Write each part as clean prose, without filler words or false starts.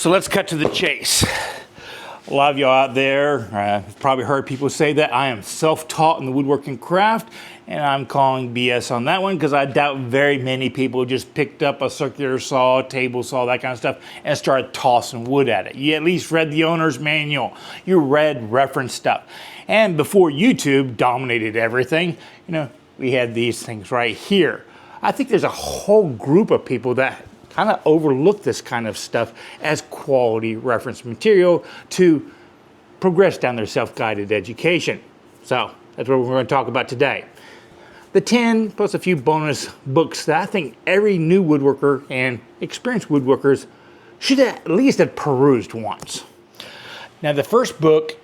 So let's cut to the chase. A lot of y'all out there have probably heard people say that I am self-taught in the woodworking craft, and I'm calling BS on that one because I doubt very many people just picked up a circular saw, table saw, that kind of stuff, and started tossing wood at it. You at least read the owner's manual. You read reference stuff. And before YouTube dominated everything, we had these things right here. I think there's a whole group of people that kind of overlook this kind of stuff as quality reference material to progress down their self-guided education. So that's what we're going to talk about today. The 10 plus a few bonus books that I think every new woodworker and experienced woodworkers should at least have perused once. Now the first book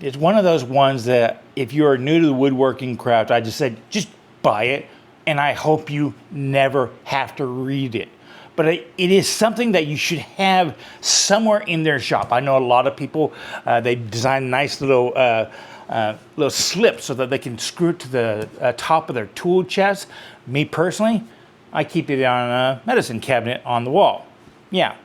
is one of those ones that if you're new to the woodworking craft, I just said, just buy it, and I hope you never have to read it. But it is something that you should have somewhere in their shop. I know a lot of people, they design nice little slips so that they can screw it to the top of their tool chest. Me personally, I keep it on a medicine cabinet on the wall. Yeah,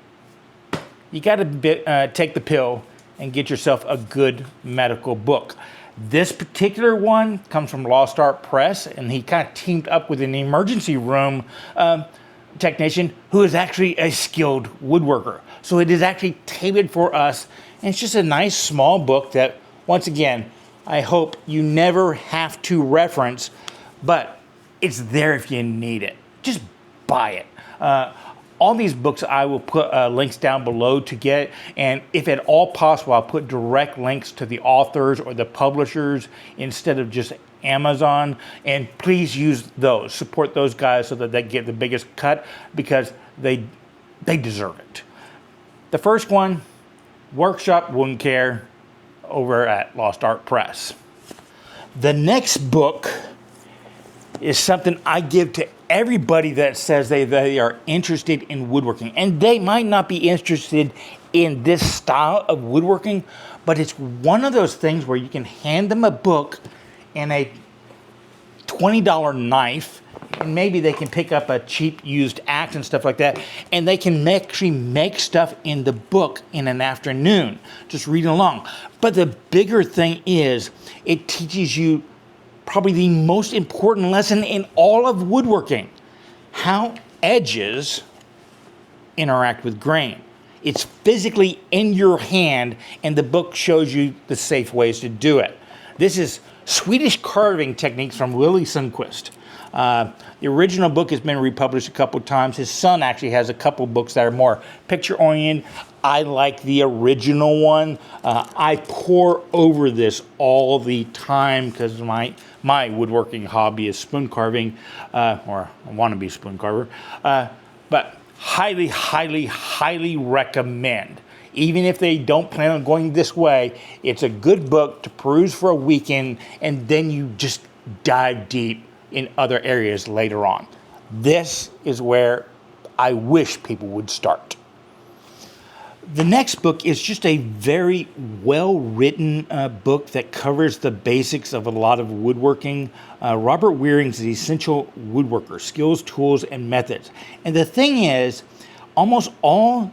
you got to take the pill and get yourself a good medical book. This particular one comes from Lost Art Press, and he kind of teamed up with an emergency room technician who is actually a skilled woodworker. So it is actually tailored for us, and it's just a nice small book that, once again, I hope you never have to reference, but it's there if you need it. Just buy it. All these books I will put links down below to get, and if at all possible, I'll put direct links to the authors or the publishers instead of just Amazon, and please use those. Support those guys so that they get the biggest cut because they deserve it. The first one, Workshop Wound Care over at Lost Art Press. The next book is something I give to everybody that says they are interested in woodworking, and they might not be interested in this style of woodworking, but it's one of those things where you can hand them a book and a $20 knife, and maybe they can pick up a cheap used axe and stuff like that, and they can actually make stuff in the book in an afternoon, just reading along. But the bigger thing is, it teaches you probably the most important lesson in all of woodworking: how edges interact with grain. It's physically in your hand, and the book shows you the safe ways to do it. This is Swedish carving techniques from Willy Sundquist. The original book has been republished a couple times. His son actually has a couple books that are more picture-oriented. I like the original one. I pore over this all the time because my woodworking hobby is spoon carving, or I want to be a spoon carver. But highly, highly, highly recommend. Even if they don't plan on going this way, it's a good book to peruse for a weekend, and then you just dive deep in other areas later on. This is where I wish people would start. The next book is just a very well-written book that covers the basics of a lot of woodworking. Robert Wearing's The Essential Woodworker: Skills, Tools, and Methods. And the thing is, almost all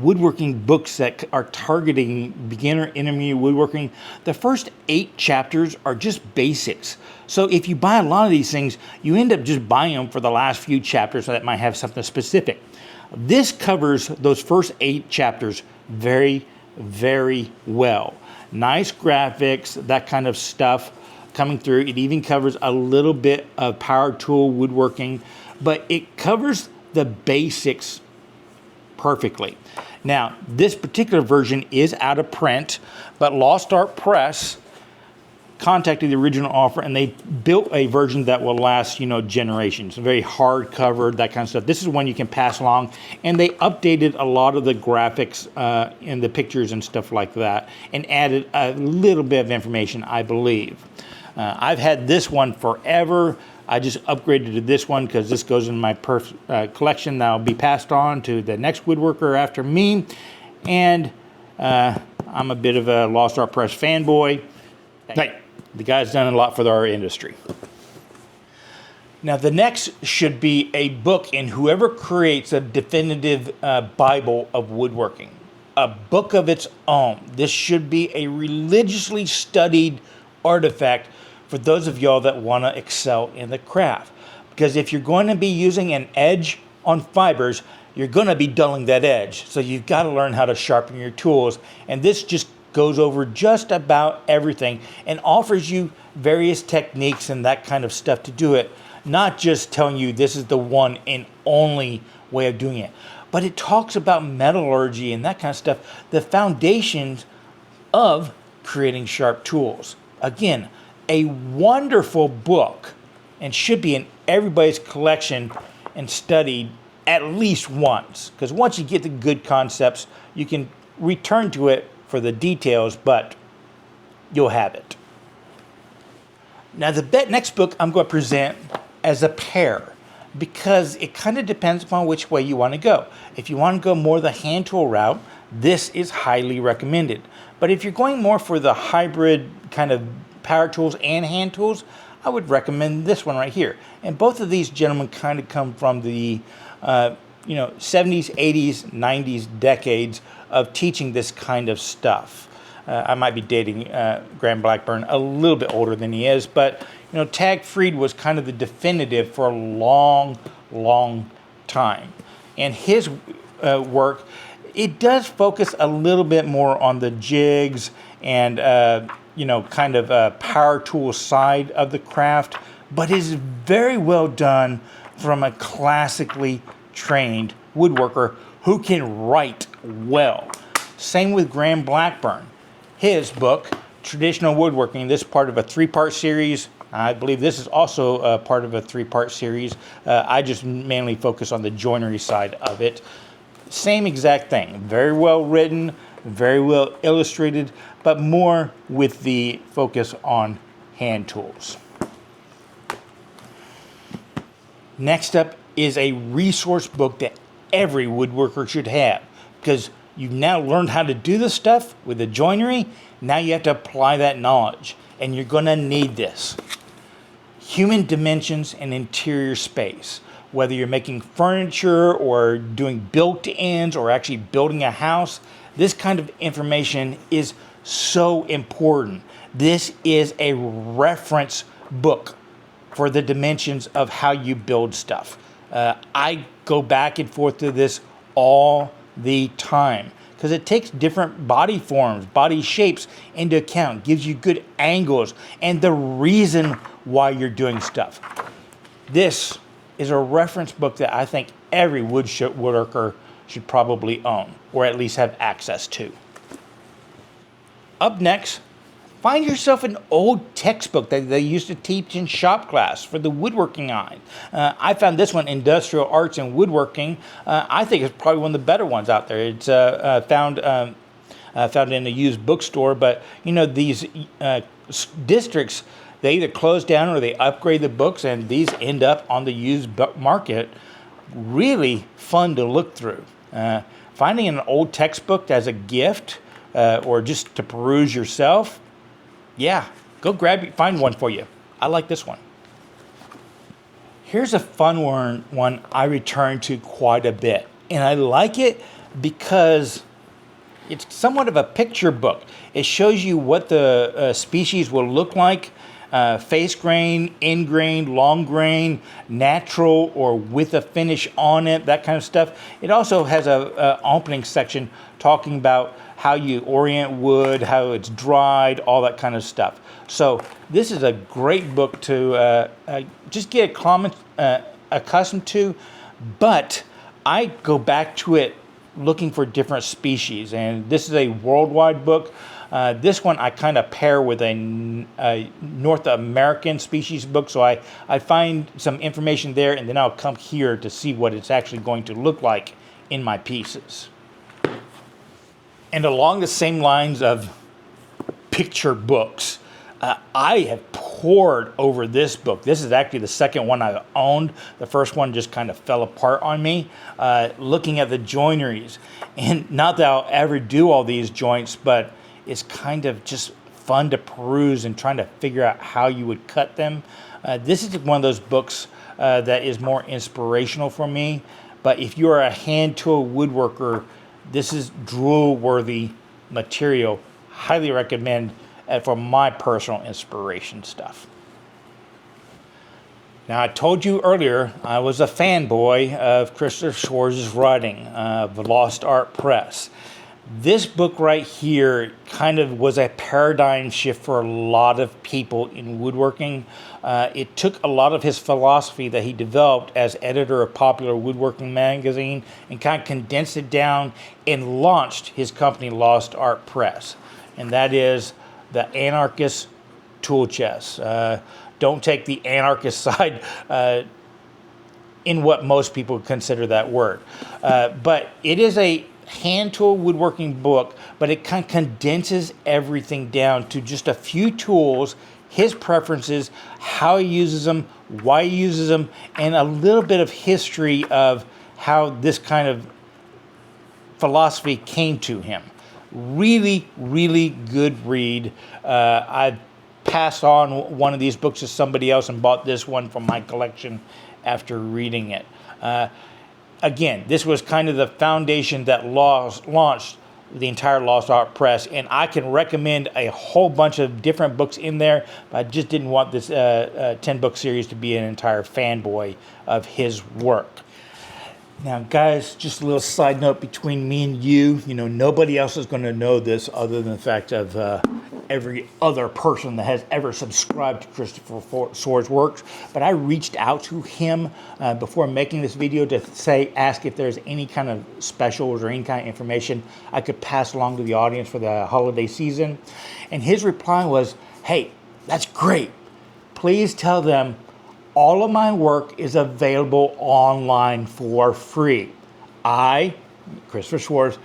woodworking books that are targeting beginner, intermediate woodworking, the first 8 chapters are just basics. So if you buy a lot of these things, you end up just buying them for the last few chapters that might have something specific. This covers those first 8 chapters very, very well. Nice graphics, that kind of stuff coming through. It even covers a little bit of power tool woodworking, but it covers the basics perfectly. Now, this particular version is out of print, but Lost Art Press contacted the original author, and they built a version that will last, generations. Very hard covered, that kind of stuff. This is one you can pass along, and they updated a lot of the graphics and the pictures and stuff like that, and added a little bit of information, I believe. I've had this one forever. I just upgraded to this one because this goes in my collection that will be passed on to the next woodworker after me. And I'm a bit of a Lost Art Press fanboy. Hey, the guy's done a lot for our industry. Now, the next should be a book, and whoever creates a definitive Bible of woodworking, a book of its own. This should be a religiously studied artifact for those of y'all that want to excel in the craft. Because if you're going to be using an edge on fibers, you're going to be dulling that edge. So you've got to learn how to sharpen your tools. And this just goes over just about everything and offers you various techniques and that kind of stuff to do it. Not just telling you this is the one and only way of doing it, but it talks about metallurgy and that kind of stuff, the foundations of creating sharp tools. Again, a wonderful book, and should be in everybody's collection and studied at least once. Because once you get the good concepts, you can return to it for the details, but you'll have it. Now, the next book I'm going to present as a pair, because it kind of depends upon which way you want to go. If you want to go more the hand tool route, this is highly recommended. But if you're going more for the hybrid kind of power tools and hand tools, I would recommend this one right here. And both of these gentlemen kind of come from the 70s, 80s, 90s decades of teaching this kind of stuff. I might be dating Graham Blackburn a little bit older than he is, but Tag Freed was kind of the definitive for a long, long time. And his work, it does focus a little bit more on the jigs and kind of power tool side of the craft, but is very well done from a classically trained woodworker who can write well. Same with Graham Blackburn. His book, Traditional Woodworking, this is part of a 3-part series. I believe this is also part of a 3-part series. I just mainly focus on the joinery side of it. Same exact thing. Very well written, very well illustrated, but more with the focus on hand tools. Next up is a resource book that every woodworker should have, because you've now learned how to do this stuff with the joinery. Now you have to apply that knowledge, and you're going to need this. Human Dimensions and Interior Space. Whether you're making furniture or doing built-ins or actually building a house, this kind of information is so important. This is a reference book for the dimensions of how you build stuff. I go back and forth to this all the time because it takes different body forms, body shapes into account, gives you good angles and the reason why you're doing stuff. This is a reference book that I think every woodworker should probably own or at least have access to. Up next, find yourself an old textbook that they used to teach in shop class for the woodworking eye. I found this one, Industrial Arts and Woodworking. I think it's probably one of the better ones out there. It's found in a used bookstore, but these districts, they either close down or they upgrade the books, and these end up on the used market. Really fun to look through. Finding an old textbook as a gift or just to peruse yourself, yeah, go find one for you. I like this one. Here's a fun one I return to quite a bit. And I like it because it's somewhat of a picture book. It shows you what the species will look like. Face grain, end grain, long grain, natural or with a finish on it, that kind of stuff. It also has a opening section talking about how you orient wood, how it's dried, all that kind of stuff. So this is a great book to just get accustomed to, but I go back to it looking for different species, and this is a worldwide book. This one I kind of pair with a North American species book, so I find some information there, and then I'll come here to see what it's actually going to look like in my pieces. And along the same lines of picture books, I have pored over this book. This is actually the second one I owned. The first one just kind of fell apart on me, looking at the joineries. And not that I'll ever do all these joints, but it's kind of just fun to peruse and trying to figure out how you would cut them. This is one of those books that is more inspirational for me. But if you are a hand tool woodworker, this is drool-worthy material. Highly recommend for my personal inspiration stuff. Now, I told you earlier I was a fanboy of Christopher Schwarz's writing, The Lost Art Press. This book right here kind of was a paradigm shift for a lot of people in woodworking. It took a lot of his philosophy that he developed as editor of Popular Woodworking magazine and kind of condensed it down and launched his company, Lost Art Press. And that is the anarchist tool chest. Don't take the anarchist side in what most people consider that word. But it is a hand tool woodworking book, but it kind of condenses everything down to just a few tools, his preferences, how he uses them, why he uses them, and a little bit of history of how this kind of philosophy came to him. Really, really good read. I've passed on one of these books to somebody else and bought this one from my collection after reading it. Again, this was kind of the foundation that launched the entire Lost Art Press, and I can recommend a whole bunch of different books in there, but I just didn't want this 10-book series to be an entire fanboy of his work. Now, guys, just a little side note between me and you, nobody else is going to know this other than the fact of every other person that has ever subscribed to Christopher Schwarz's works. But I reached out to him before making this video to ask if there's any kind of specials or any kind of information I could pass along to the audience for the holiday season. And his reply was, "Hey, that's great. Please tell them all of my work is available online for free. I, Christopher Schwarz,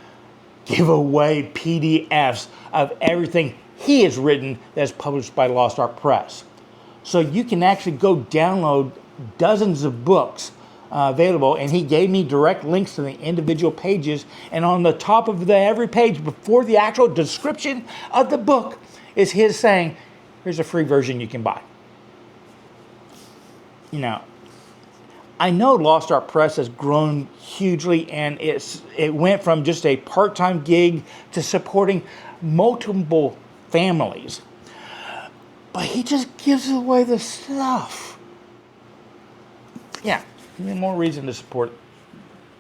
give away PDFs of everything he has written that's published by Lost Art Press. So you can actually go download dozens of books available, and he gave me direct links to the individual pages, and on the top of every page, before the actual description of the book, is his saying, here's a free version you can buy." I know Lost Art Press has grown hugely, and it went from just a part-time gig to supporting multiple families. But he just gives away the stuff. Yeah, more reason to support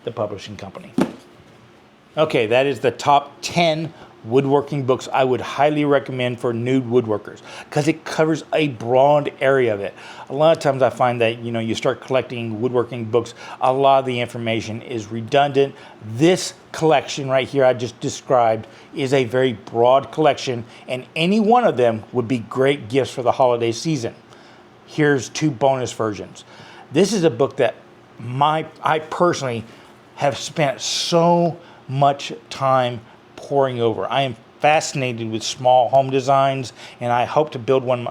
the publishing company. Okay, that is the top 10 woodworking books I would highly recommend for new woodworkers, because it covers a broad area of it. A lot of times I find that, you start collecting woodworking books, a lot of the information is redundant. This collection right here I just described is a very broad collection, and any one of them would be great gifts for the holiday season. Here's 2 bonus versions. This is a book that I personally have spent so much time poring over. I am fascinated with small home designs, and I hope to build one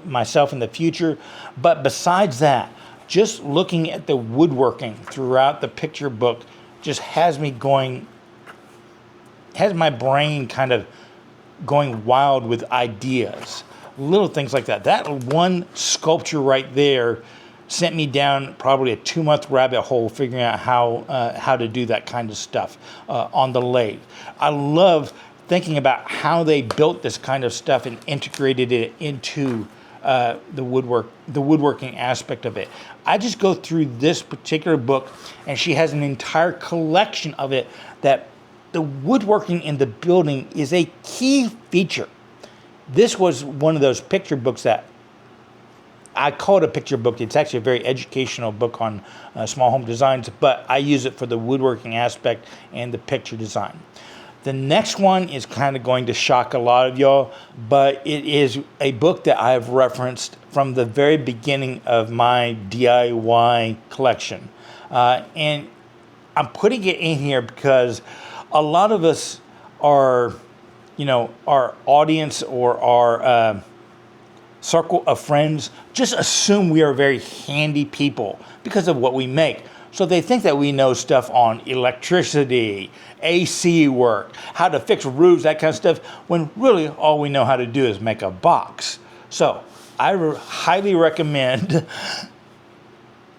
myself in the future. But besides that, just looking at the woodworking throughout the picture book just has my brain kind of going wild with ideas. Little things like that. That one sculpture right there sent me down probably a 2-month rabbit hole figuring out how to do that kind of stuff on the lathe. I love thinking about how they built this kind of stuff and integrated it into the woodworking aspect of it. I just go through this particular book, and she has an entire collection of it, that the woodworking in the building is a key feature. This was one of those picture books that I call it a picture book. It's actually a very educational book on small home designs, but I use it for the woodworking aspect and the picture design. The next one is kind of going to shock a lot of y'all, but it is a book that I have referenced from the very beginning of my DIY collection. And I'm putting it in here because a lot of us are, our audience or our circle of friends just assume we are very handy people because of what we make. So they think that we know stuff on electricity, AC work, how to fix roofs, that kind of stuff, when really all we know how to do is make a box. So I highly recommend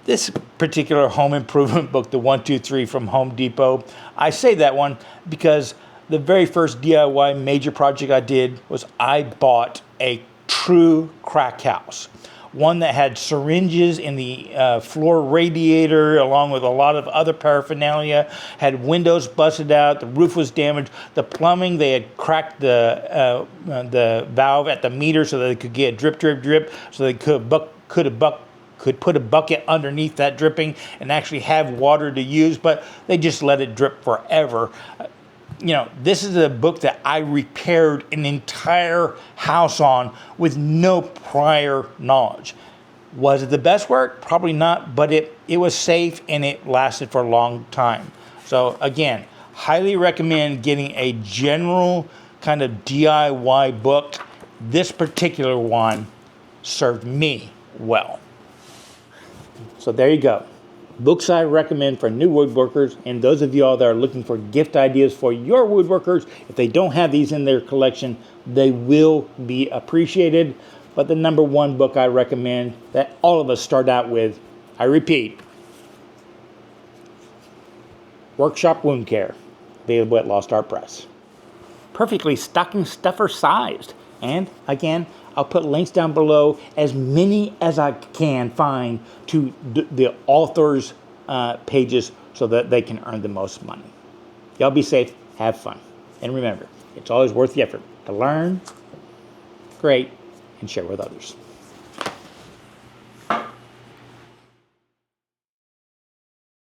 this particular home improvement book, the 1, 2, 3 from Home Depot. I say that one because the very first DIY major project I did was I bought a true crack house. One that had syringes in the floor radiator, along with a lot of other paraphernalia, had windows busted out, the roof was damaged, the plumbing, they had cracked the valve at the meter so that they could get drip, drip, drip, so they could put a bucket underneath that dripping and actually have water to use, but they just let it drip forever. You know, this is a book that I repaired an entire house on with no prior knowledge. Was it the best work? Probably not, but it was safe and it lasted for a long time. So again, highly recommend getting a general kind of DIY book. This particular one served me well. So there you go. Books I recommend for new woodworkers, and those of you all that are looking for gift ideas for your woodworkers. If they don't have these in their collection, they will be appreciated. But the number one book I recommend that all of us start out with, I repeat, Workshop Wound Care, available at Lost Art Press. Perfectly stocking stuffer sized. And again, I'll put links down below, as many as I can find, to the author's pages so that they can earn the most money. Y'all be safe, have fun. And remember, it's always worth the effort to learn, create, and share with others.